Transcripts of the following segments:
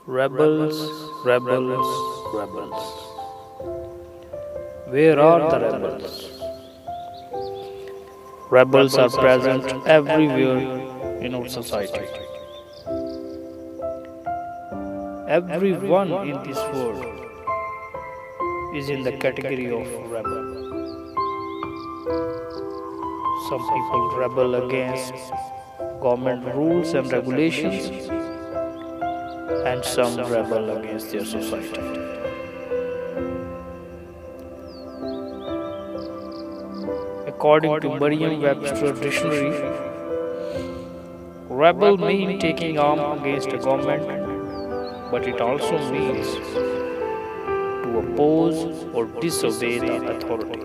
Rebels, rebels, rebels. Where are the rebels? Rebels are present everywhere in our society. Everyone in this world is in the category of rebel. Some people rebel against government rules and regulations, and some rebel against their society. According to Merriam Webster dictionary, rebel means taking arm against a government, but it also means to oppose or disobey the authority.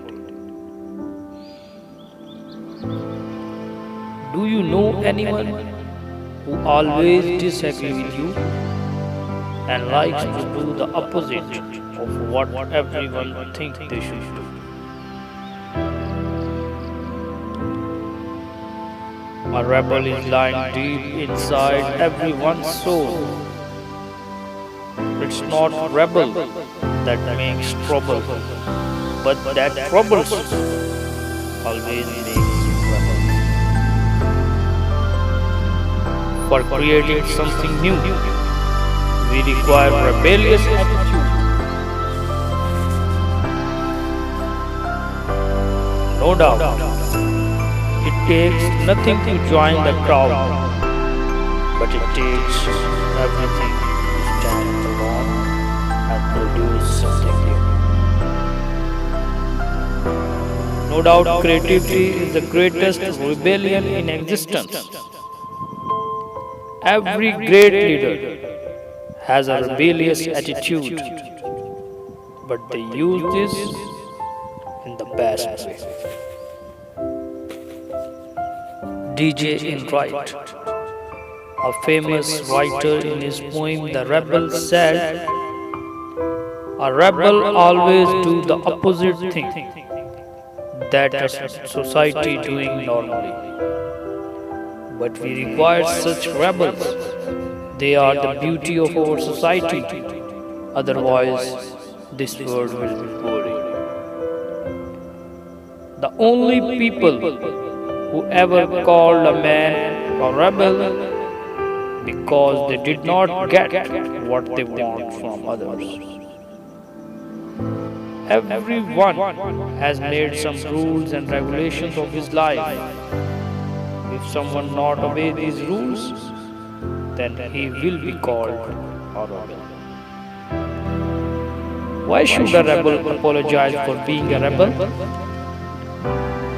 Do you know anyone who always disagrees with you and likes to do the opposite of what everyone thinks they should do? A rebel is lying deep inside everyone's soul. It's not rebel that makes trouble, but that troubles always makes rebel. For creating something new, we require rebellious attitude. No doubt, it takes nothing to join the crowd, but it takes everything to stand alone and produce something new. No doubt, creativity is the greatest rebellion in existence. Every great leader has a rebellious attitude, but they use this in the best way. Enright, a famous writer, in his poem The Rebel said, "A rebel always do the opposite thing that a society doing normally. But we require such rebels. They are the beauty of our society. Otherwise, this world will be boring." The only people who ever called a man a rebel because they did not get what they want from others. Everyone has made some rules and regulations of his life. If someone not obey these rules, then he will be called a rebel. Why should a rebel apologize for being a rebel?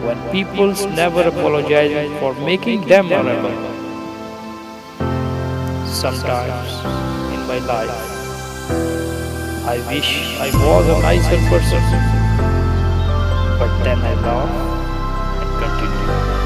When people never apologize for making them a rebel. Sometimes in my life, I wish I was a nicer person, but then I laugh and continue.